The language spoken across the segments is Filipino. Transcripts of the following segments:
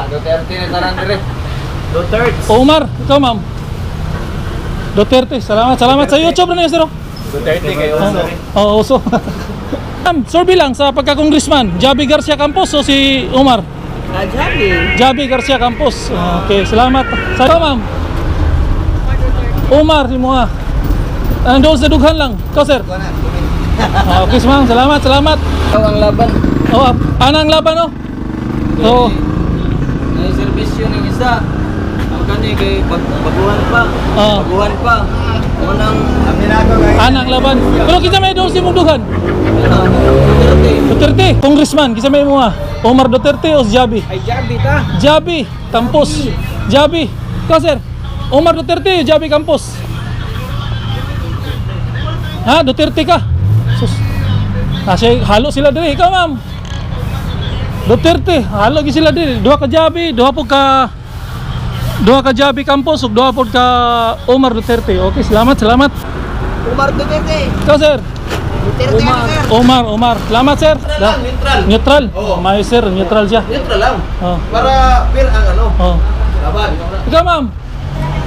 Duterte na tanan dire. Duterte. Omar, ikaw ma'am. Duterte, salamat sa YouTube na niyo sir. Duterte kayo. Oo, uso. Ma'am, survey lang sa pagka-congressman, Javi Garcia Campos o si Omar? Javi Garcia Campos. Okay, salamat. Sa ma'am. Omar, si mo nga. Doon sa dughan lang. Ikaw sir. Okay, ma'am. Salamat. Ikaw ang laban. Oh, anang laban oh. Oo. May serbisyo ng isa. Ang kani kay baguhan pa. Oo. Baguhan pa. Unang Anang laban. Pero kita may doon si mong dughan. Duterte. Duterte, congressman, kisa may mga Omar Duterte o si Javi? Ay Javi ta. Javi Campos. Javi. Ikaw sir, Omar Duterte o Javi Campos? Ha, Duterte ka? Sus. Kasi halo sila diri, ikaw ma'am. Duterte, halo gi sila diri. Duha ka Javi, duha ka Javi Campos ug duha pod ka Omar Duterte. Okay, salamat. Umar Duterte. Ikaw sir, Duterte sir. Omar. Salamat sir. Neutral. Oo. May sir, neutral siya. Neutral lang. Oh. Para fair ang ano. Oh. Laban. Ikaw ma'am,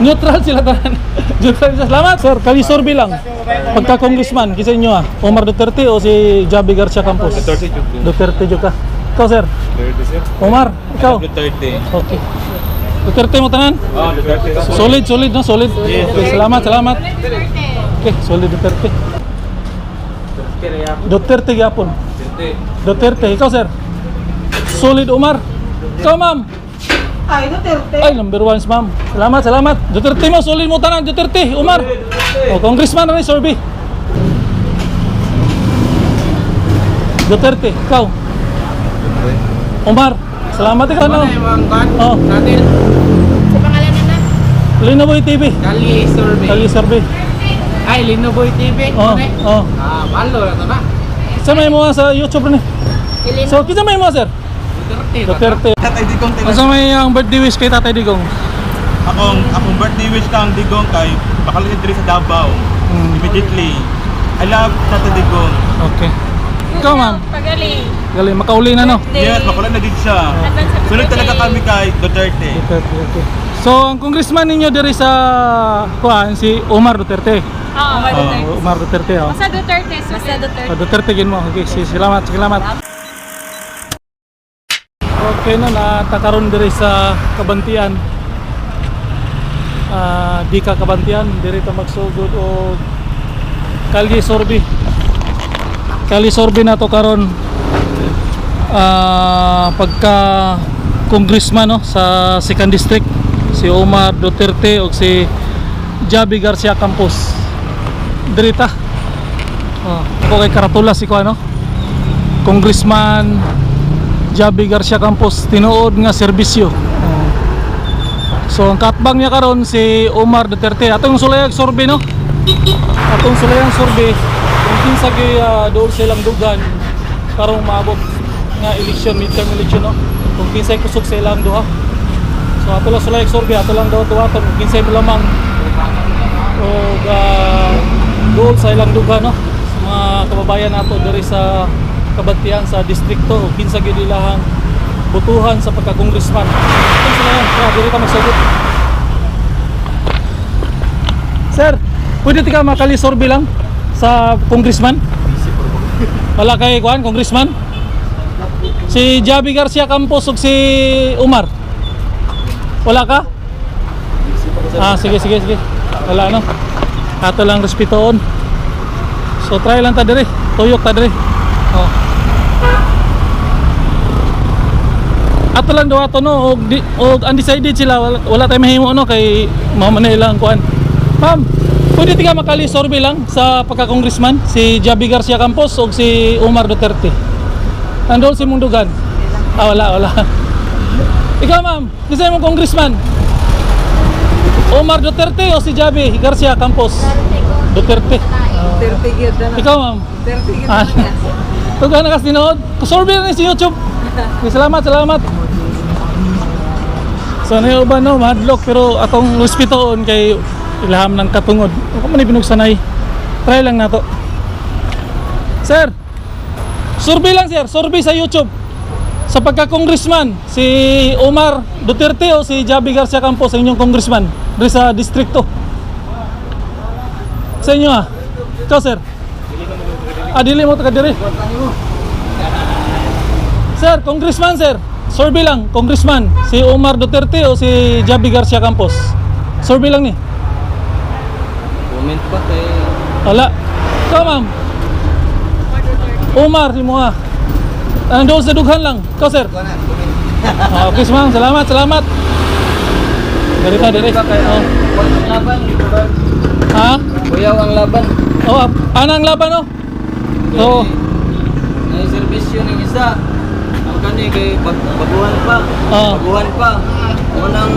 neutral sila tanan. Neutral siya. Salamat sir, kalisorbi lang. Pagka-congressman, kisa inyo Omar Duterte o si Javi Garcia Campos? Duterte juga. Ikaw sir? Duterte, sir. Omar, ikaw? Duterte. Okay. Duterte mo tanan? Duterte. Solid no? Solid. Okay, salamat. Okay, solid Duterte. Duterte gyapon. Duterte, ikaw sir? Solid Omar. Ikaw ma'am? Ay, Duterte. Ay, number 1 ma'am. Salamat. Duterte mo, solid mo tanan. Duterte, Omar. O, congressman na rin, Sorby. Duterte, ikaw. Omar, salamat ikaw no. Oh, Natin. Sa pangalan na. Linoboy TV. Kali survey. Kali Sorby. Ay Linoboy TV. Oh. Malo na to na. Sa may mga sa YouTube rin. Ilin. So, kita may mga sir? Duterte. Duterte. Tatay Digong, Asa may ang birthday wish kay Tatay Digong? akong birthday wish kang Digong kay bakalit diri sa Davao. Immediately. I love Tatay Digong. Okay. Ikaw ma'am, Pagaling. galing makauli na no? Yes, makulan na din siya. Sunod talaga kami kay Duterte. Duterte, okay. So, ang congressman ninyo diri sa kuan si Omar Duterte. Oo, Omar Duterte. Oh. Basta Duterte. Basta Duterte. Duterte gin mo. Okay, salamat. Okay no, natakaroon diri sa Kabantian. Di ka Kabantian, diri ta magsugod o Kalye Sorby na to karon pagka congressman no sa 2nd district si Omar Duterte o si Javi Garcia Campos. Diri ta. Ako kay karatula si ko ano. Congressman Javi Garcia Campos tinuod nga serbisyo. So ang katbang niya karon si Omar Duterte. Atong sulayag survey no. Atong sulayang survey kung kinsa gyud dool silang dugan karong maabot nga election, midterm election no. Kung kinsay kusog sa ilang duha. So ato lang sulayag survey, ato lang daw tuwaton kung kinsay mo lamang o dool sa ilang dugan no. Sa mga kababayan nato diri sa Kabantian sa distrikto o kinsa gyud ilahang butuhan sa pagka-congressman. Kung sila yan, diri ka magsagot. Sir, pwede tika makalisorbe lang sa congressman? Wala kay kuan, congressman? Si Javi Garcia Campos ug si Omar. Wala ka? Sige. Wala no. Ato lang respetoon. So try lang ta diri. Tuyok ta diri. Oh. Ato lang daw ato no og undecided sila wala tay mahimo no kay mao man ilang kuan. Ma'am, pwede tika makalisorbe lang sa pagka-congressman si Javi Garcia Campos ug si Omar Duterte. Andol si mong dugan. Wala. Ikaw ma'am, kinsa imong congressman? Omar Duterte o si Javi Garcia Campos? Duterte. Duterte gyud na. Ikaw ma'am? Duterte gyud Ah. Tugan na kasi tinood. Kusorbe na ni sa YouTube. Okay, salamat. So na yung uban no, mahadlok pero atong hospitoon kay ilham ng katungod. Ako man binugsanay. Try lang na to. Sir, survey lang sir, survey sa YouTube. Sa pagka-congressman, si Omar Duterte o si Javi Garcia Campos, ang inyong congressman dito sa distrito? Sa inyo Ikaw, sir? Dili mo taga diri. Sir, congressman, sir. Survey lang, congressman. Si Omar Duterte o si Javi Garcia Campos? Survey lang ni. Comment pa kay... Wala. Ikaw, ma'am. Omar, si mo doon sa dughan lang. Ikaw, sir. Okay, ma'am. Salamat, salamat. Garita, diri. Ang laban. Ha? Kuyaw ang laban. Anang laban, oh? Oo. May serbisyo ng isa. Ang kani kay baguhan pa. Oo. Baguhan pa. Unang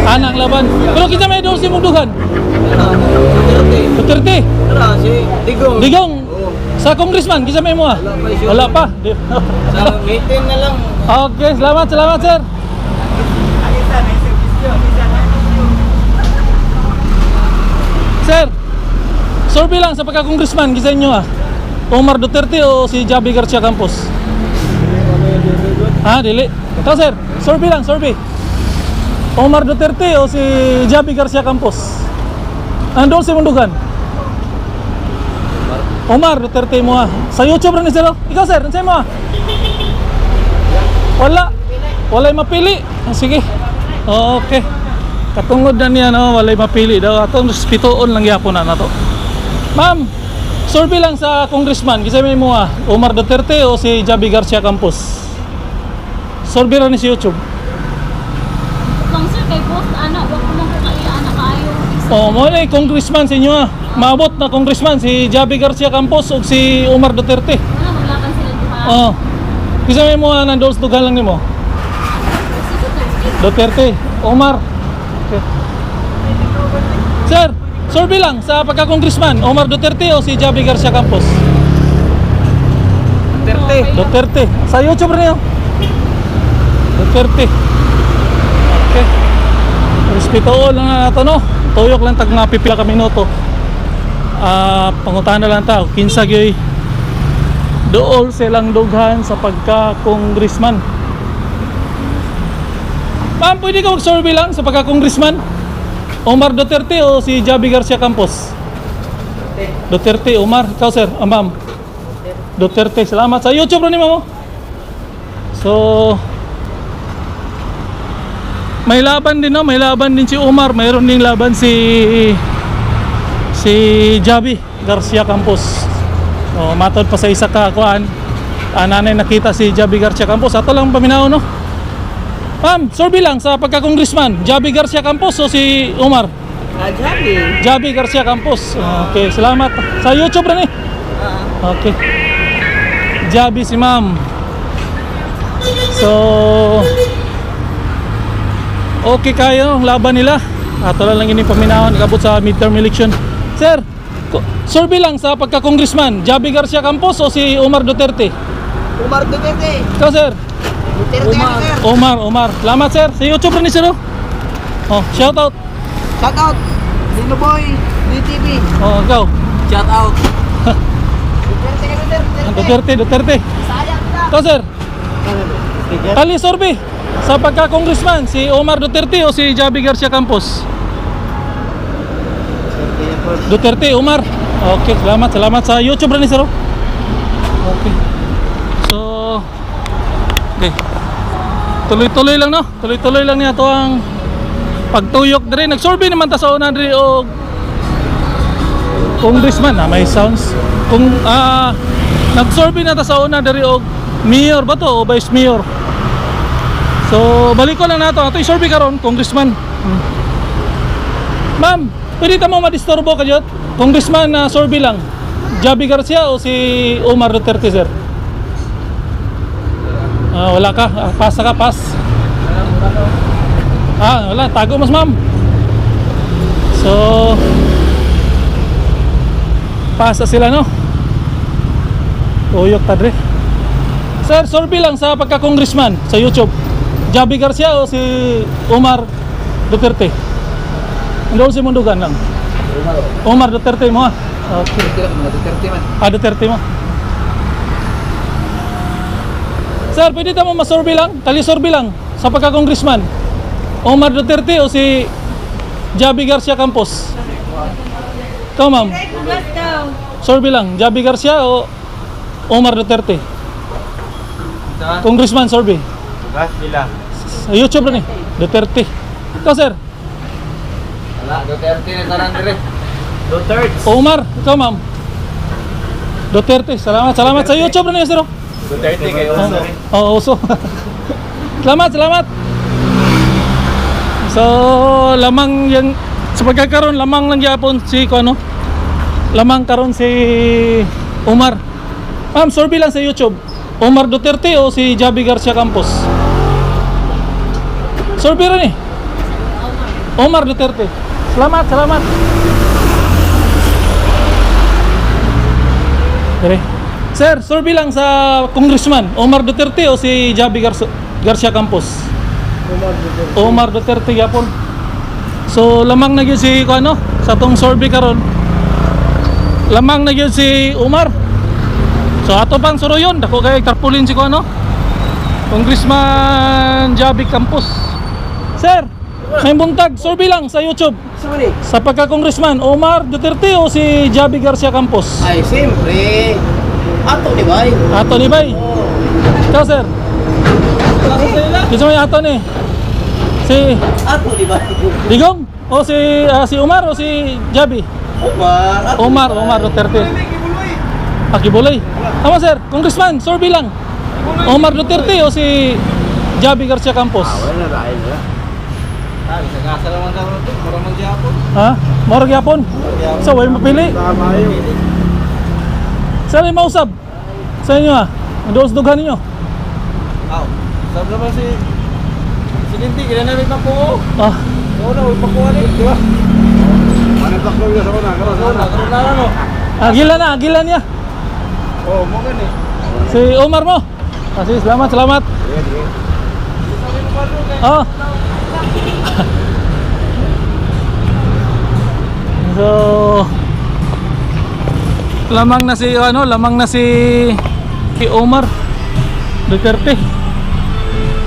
Anang laban. Pero kita may doon si mong dughan. Duterte. Duterte. Tara, si Digong. Digong. Oo. Sa congressman, kita may mo Wala pa. Sa meeting na lang. Okay, salamat, salamat, sir. Sir, survey lang sa pagka-congressman, gisa nyo Omar Duterte o si Javi Garcia Campos? Dili. Ito, sir, survey lang, survey. Omar Duterte o si Javi Garcia Campos? Andun si Mundugan? Omar Duterte mo Sa YouTube rin ni sir. Ikaw, sir, nansay mo Walay mapili. Sige. Okay. Katungod na niya, walay mapili daw. Atong pituon lang yapon na to. Ma'am, survey lang sa congressman. Kasi may mo Omar Duterte o si Javi Garcia Campos? Survey rin ni sa YouTube. Kung sir, kay boss, wag ko lang kailan kayo. Mo na congressman sa inyo Maabot na congressman si Javi Garcia Campos o si Omar Duterte. Wala, maglaban sila duha. Kasi may mo nandoon sa dugan lang ni mo. Duterte, Omar. Okay. Sir, survey lang sa pagka-congressman, Omar Duterte o si Javi Garcia Campos? Duterte. Duterte. Sa YouTube rin yun. Duterte. Okay. Respeto lang na nato, no? Tuyok lang tag mga pipila ka minuto. Pangutahan na lang tao. Kinsa gyoy dool silang dughan sa pagka-congressman. Ma'am, pwede ka mag-survey lang sa pagka-congressman? Omar Duterte o si Javi Garcia Campos? Duterte, Omar. Ikaw, sir. Ma'am. Duterte. Salamat. Sa YouTube rin mo. So, may laban din, no? May laban din si Omar. Mayroon ding laban si Javi Garcia Campos. Matod pa sa isa ka kuan. Nanay nakita si Javi Garcia Campos. Ato lang paminaw, no? Ma'am, survey lang sa pagka-congressman, Javi Garcia Campos o si Omar? Javi. Javi Garcia Campos. Okay, salamat. Sa YouTube rin Okay. Javi si ma'am. So, okay kayo ang laban nila. Ato lang ini paminahon kabut sa midterm election. Sir, survey lang sa pagka-congressman, Javi Garcia Campos o si Omar Duterte? Omar Duterte. Ikaw, sir? Duterte na, sir. Omar. Salamat, sir. Sa YouTube rin ni sir. Shout out. Shout out. Dino Boy, DTV. Ikaw. Shout out. Duterte ka, Duterte. Duterte. Sayang ka. Ikaw, sir? Kali survey sa pagka-congressman, si Omar Duterte o si Javi Garcia Campos? Duterte, Omar. Okay, salamat sa YouTube rin ni sir. Okay. So, okay. Tuloy-tuloy lang, no? Tuloy-tuloy lang niya to ang pagtuyok diri. Nag-survey naman ta sa una diri og congressman, may sounds. Kung nag-survey na ta sa una diri og mayor ba to o vice mayor. So, balik ko lang nato. Ato i-survey karon, congressman. Ma'am, pwede ta mo madisturbo kadyot? Congressman na survey lang. Javi Garcia o si Omar Duterte, sir? Wala ka. Pass ka, pass. Wala. Tago mas, ma'am. So, pass sila, no? Tuyok tadre. Sir, survey lang sa pagka-congressman sa YouTube. Javi Garcia o si Omar Duterte? Ano si Mundugan lang? Omar Duterte mo, Okay. Duterte man. Duterte mo. Sir, pwede tamo masurvey lang? Kali-survey lang sa pagka-congressman. Omar Duterte o si Javi Garcia Campos? Ikaw, ma'am. Survey lang. Javi Garcia o Omar Duterte? Sa Congressman, survey. Gas nila. Sa YouTube rin eh. Duterte. Ikaw, sir. wala, Duterte na tanan dire. Duterte. Omar. Ikaw, ma'am. Duterte. Salamat. Salamat sa YouTube rin eh, sir. Duterte kayo. Oo, uso. Salamat. So, lamang yan sa pagkakaroon, lamang lang yapon si ano? Lamang karon si Omar. Ma'am, survey lang sa YouTube. Omar Duterte o si Javi Garcia Campos? Survey rin eh. Omar Duterte. Salamat. Dire. Sir, survey lang sa congressman. Omar Duterte o si Javi Garcia Campos? Omar Duterte yapon. So lamang na gyud si ano sa tong survey karon. Lamang na gyud si Omar. So ato pang suruyon dako kay tarpulin si ano Congressman Javi Campos. Sir, may buntag survey lang sa YouTube. Sa pagka-congressman, Omar Duterte o si Javi Garcia Campos? Ay, siyempre. Ato ni Bay. Ato ni Bay. Ikaw, sir. Gusto mo yung ato ni? Si Ato ni Bay. Digong? O si Omar o si Javi? Omar Duterte. Akibuloy. Tama, sir. Congressman, survey lang. Omar Duterte o si Javi Garcia Campos? Wala na dahil na. Sa gasa naman daw ito, mura man gyapon. Ha? Morag yapon. So, way mapili. Tama yun. Sir, may mausap sa inyo ha. Doos-dughan ninyo. Aw, sabi naman si Lindy, kailan namin pakuha. Ah, Oo na, huwag pakuha rin, di ba? Managpaklo yun sa una. Karoon na, no? agilan niya. Oo, mo gani. Si Omar mo. Kasi salamat. Oh. So lamang na si Omar Duterte.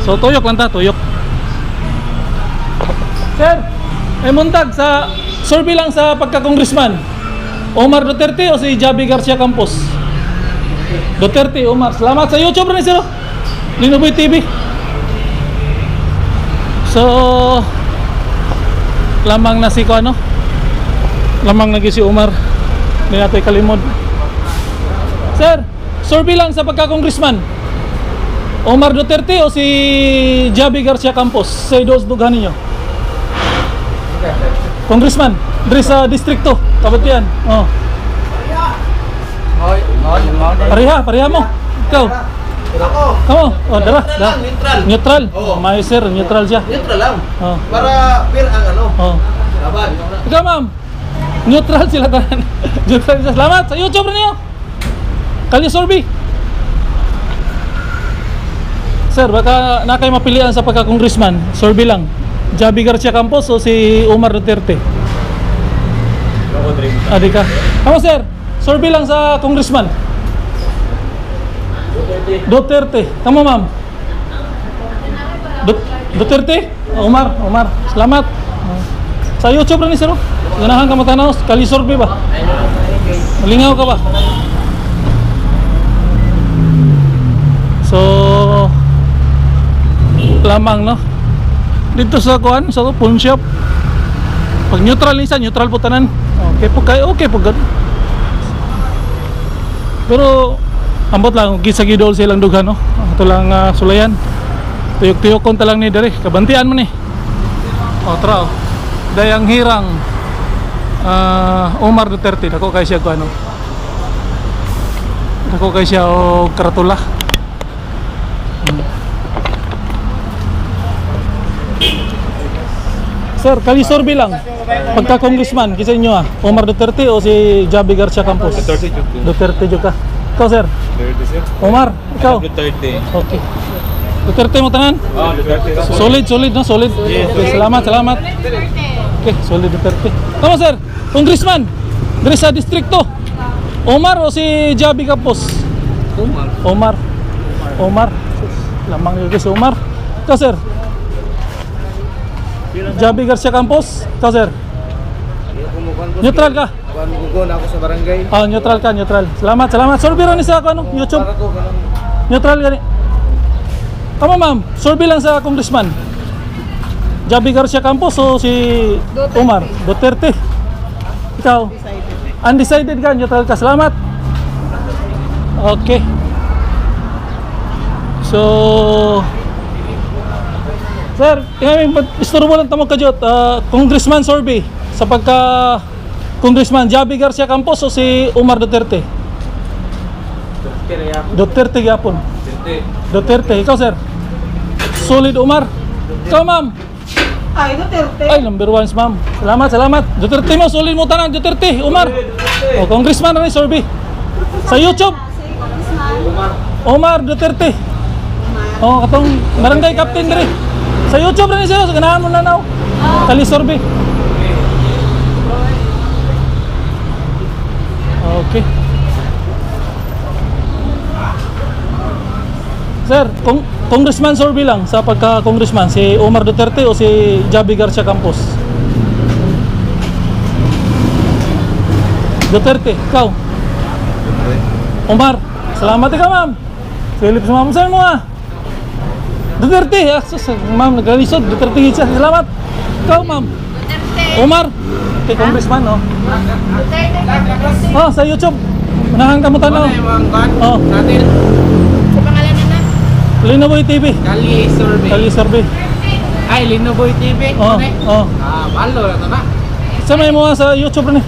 So tuyok lang ta, tuyok. Sir, muntag sa survey lang sa pagka-congressman. Omar Duterte o si Javi Garcia Campos? Duterte, Omar. Salamat sa YouTube rin, sir. Linoboy TV. So lamang na si lamang na si Omar. Hindi natin kalimod. Sir, survey lang sa pagka-congressman. Omar Duterte o si Javi Garcia Campos? Sa dos-dughan ninyo. Congressman, diri sa distrikto, Kabatian. Oh. Pareha mo. Ikaw. Ako. Kamo, oh, dara. Neutral. Neutral. May sir, neutral siya. Neutral lang. Oh. Para fair ang ano. Oh. Laban. Ikaw, ma'am. Neutral sila tanan. Neutral sila. Salamat sa YouTube rin niyo. Kali survey. Sir, baka na kayo mapilian sa pagka-congressman. Survey lang. Javi Garcia Campos o si Omar Duterte? Adi ka. Kamo, sir. Survey lang sa congressman. Duterte. Kamo, ma'am. Duterte? Omar. Salamat. Sa YouTube rin ni sir. Ganahan ka matanaw. Kali survey ba? Malingaw ka ba? So lamang no. Dito sa kuan, sa pawn shop. Pag neutral isa, neutral po tanan. Okay po gan. Pero ambot lang gisagidol silang dughan no. Ato lang sulayan. Tuyok-tuyok kon talang ni dere, kabantian man ni. Tra. Dayang hirang Omar Duterte dako kay siya kuan no. Dako kay siya og karatula. Sir, kali survey lang. Pagka-congressman, kisa inyo Omar Duterte o si Javi Garcia Campos? Duterte juga. Ikaw, sir? Omar, ikaw? Duterte. Okay. Duterte mo tanan? Duterte. Solid no? Solid. Okay, salamat. Okay, solid Duterte. Tama, sir. Congressman, dari sa distrikto. Omar o si Javi Campos? Omar. Lamang ni si Omar. Ikaw sir. Javi Garcia Campos. Ikaw sir. Neutral ka. Kuan gugon ako sa barangay. Oh, neutral ka, neutral. Salamat, salamat. Survey lang ni sa ako, ano, YouTube. Para ko kanang Neutral gani. Tama ma'am, survey lang sa congressman. Javi Garcia Campos o si Omar Duterte. Ikaw? Undecided ka, neutral ka. Salamat. Okay. So, sir, istorbo lang tamo kadyot. Congressman survey sa pagka Congressman Javi Garcia Campos o si Omar Duterte? Duterte gyapon. Duterte. Ikaw sir? Solid Omar. Ikaw ma'am? Ay, Duterte. Ay, number 1 ma'am. Salamat, salamat. Duterte mo, solid mo tanan. Duterte, Omar. O, Congressman na ni survey. Sa YouTube, Omar Duterte. O, katong barangay captain diri. Sa YouTube na ni sir, ganahan mo na now. Kali survey. Okay. Sir, congressman survey lang sa pagka-congressman, si Omar Duterte o si Javi Garcia Campos? Duterte, ikaw? Omar, salamat ka ma'am. Philips ma'am, saan mo ah? Duterte, ma'am, nagkalisod, Duterte siya, salamat. Ikaw ma'am? Omar, kay congressman no? Oh, sa YouTube. Unahan ka mo tanaw. Oh, Natin, Linoboy TV. Kali survey. Kali survey. Ay, Linoboy TV. Oh, oh. Malo na ito na. Sa may mo sa YouTube ni.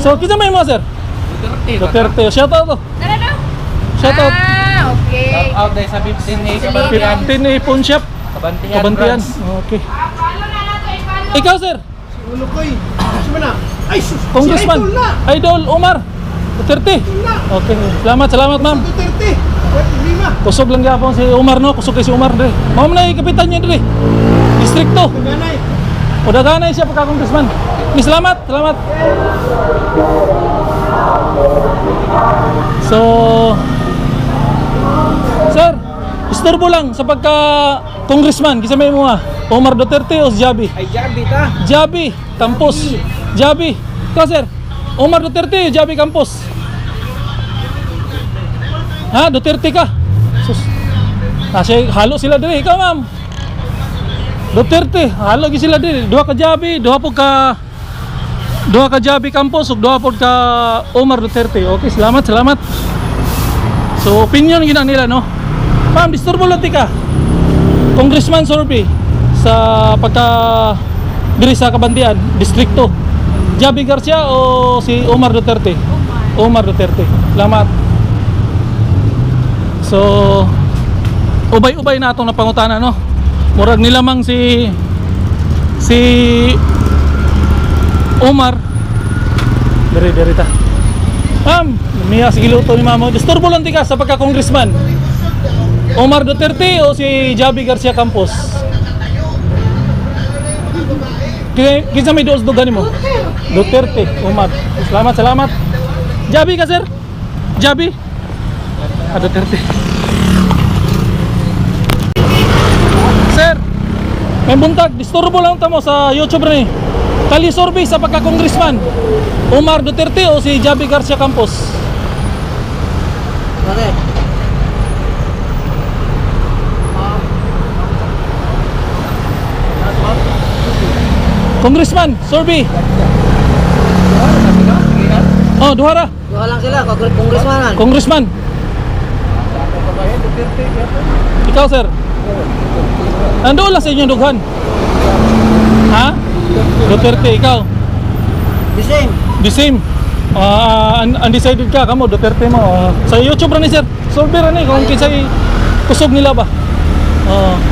So, kita may mo sir. Duterte. Shout out to. Tara daw. Shout out. Okay. Out dahil sa 15A Kabantian. 15 Pawn Shop. Kabantian. Kabantian. Okay. Ikaw sir. ulo koy. Sumana. Ay sus. Congressman. Idol Omar Duterte. Okay. Salamat, salamat ma'am. Duterte. What lima? Kusog lang gyapon si Omar no, kusog kay si Omar dire. Mao na kapitan niya dire. Distrikto. Ganay. O daganay siya pagka congressman. Ni salamat, salamat. So sir, istorbo lang sa pagka congressman, kisa may mo Omar Duterte o si Javi? Ay, Javi ta. Javi Campos. Javi. Ikaw sir, Omar Duterte o Javi Campos? Ha, Duterte ka? Sus. Kasi halo sila dire. Ikaw ma'am? Duterte, halo gi sila dire. Duha ka Javi, duha ka Javi Campos ug duha pod ka Omar Duterte. Okay, salamat, salamat. So opinion gina nila no. Ma'am, disturbo lang tika. Congressman survey sa pagka diri sa Kabantian, distrikto. Javi Garcia o si Omar Duterte? Omar Duterte. Salamat. So ubay-ubay na atong napangutana no. Murag nilamang si Omar diri ta. Ma'am, miya sige luto ni mama. Disturbo lang tika sa pagka-congressman. Omar Duterte o si Javi Garcia Campos? Kinsa may duos-dugan mo? Duterte, Omar. Salamat, salamat. Javi ka sir? Javi? Duterte. Sir, may buntag, disturbo lang tamo sa YouTube rin. Kali survey sa pagka-congressman, Omar Duterte o si Javi Garcia Campos? Okay. Congressman, survey. Oh, duhara. Duha lang sila, congressman. Congressman. Ikaw sir. Nandoon lang sa inyong dughan. Ha? Duterte, ikaw. The same. The same. Undecided ka kamo Duterte mo. Sa YouTube ra ni sir. Survey ra ni kung kinsay kusog nila ba.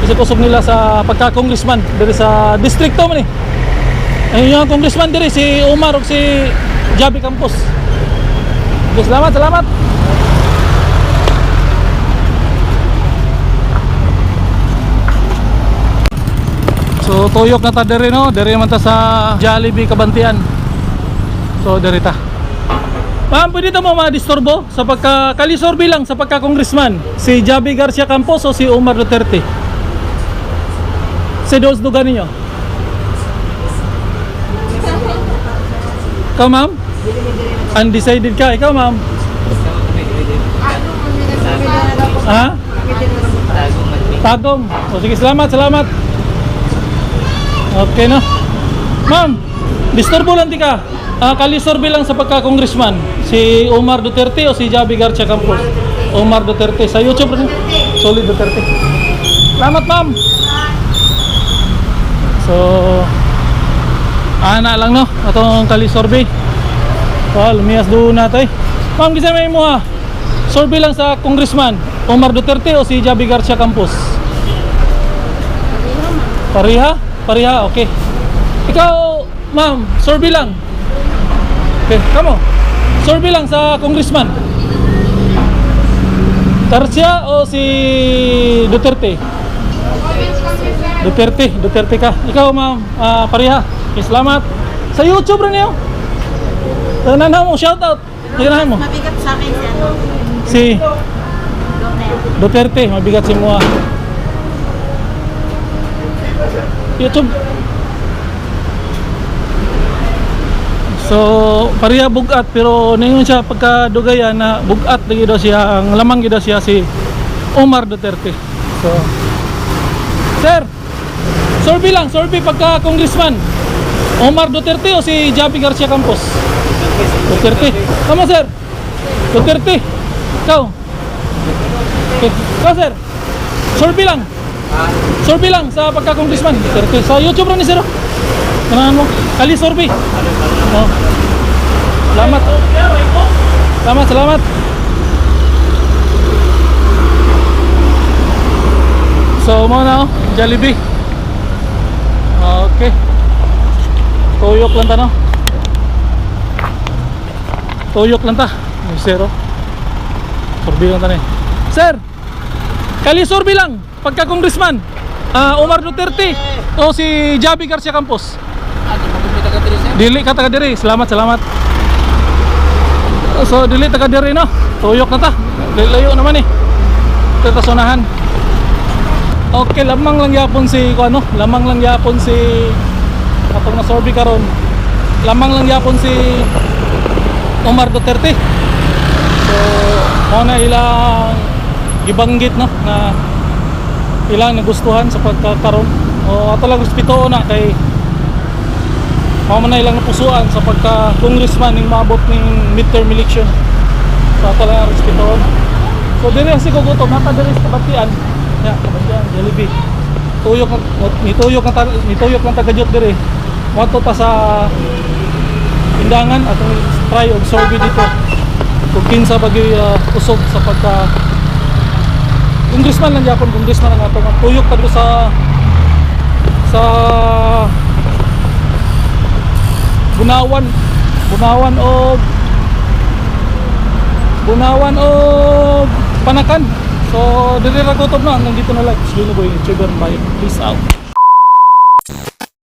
Kasi kusog nila sa pagka-congressman diri sa distrikto man ni. Ayun yung congressman diri si Omar o si Javi Campos. Okay, salamat, salamat. So tuyok na ta diri no, diri man ta sa Jollibee Kabantian. So diri ta. Ma'am, pwede ito mo ma-disturbo sa pagka-kalisorbi lang sa pagka-congressman. Si Javi Garcia Campos o si Omar Duterte? Si dos dugan ninyo. Ikaw, ma'am? Undecided ka. Ikaw, ma'am? Ha? Tagong. O sige, salamat, salamat. Okay na. Ma'am, disturbo lang di ka. Kalisorbi lang sa pagka-congressman. Si Omar Duterte o si Javi Garcia Campos? Omar Duterte. Sa YouTube rin. Solid Duterte. Salamat, ma'am. So, ana lang no. Atong kalisorbi. So, lumiyas doon natin. Ma'am, kisa may mo ha. Sorbi lang sa congressman. Omar Duterte o si Javi Garcia Campos? Pariha? Pariha, okay. Ikaw, ma'am, sorbi lang. Okay, kamo. Sorbi lang sa congressman. Garcia o si Duterte? Duterte ka. Ikaw, ma'am, pariha. Okay, salamat. Sa YouTube rin yun. Tanahan mo, shoutout. Tanahan mo. Mabigat sa akin si ano. Si Duterte, mabigat si Mua. YouTube. So, pariya bugat pero ningon siya pagkadugayan na bugat lagi daw siya, ang lamang gid daw siya si Omar Duterte. So, sir, sorbi lang, sorbi pagka congressman. Omar Duterte o si Javi Garcia Campos? Duterte. Tama, sir. Duterte. Ikaw. Okay. Ikaw, sir. Sorbi lang. Sorbi lang sa pagka-congressman. Duterte. Sa YouTube rin ni sir. Kanahan mo. Kali sorbi. Oh. Salamat. Salamat, salamat. So, mo na oh. Jollibee. Okay. Tuyok lang ta no. Tuyok lang ta. May zero. Sorbi lang ta ni. Sir, kali sorbi lang pagka-congressman. Omar Duterte o si Javi Garcia Campos? Dili ka taga diri. Salamat, salamat. So, dili taga diri no. Tuyok na ta. Layo naman eh. Ito sonahan. Okay, lamang lang yapon si ano, lamang lang yapon si atong nasorbi karon. Lamang lang yapon si Omar Duterte. So, mo na ilang gibanggit no na ilang nagustuhan sa pagkakaroon o ato lang respeto na kay mo na ilang napusuan sa pagka congressman ning maabot ning midterm election. So ato lang respeto. So dire si kugutom hata dire sa kabatian. Ya, kabatian Jollibee. Nituyok lang taga-jot dire. Moto ta sa tindangan atong try og survey dito. Kung kinsa bagay usog sa pagka congressman lang yapon, congressman lang ato tuyok tagdo sa Bunawan o Panakan. So dire ra gutom na hanggang dito na lang. Slino boy, Chugan Bayan. Peace out.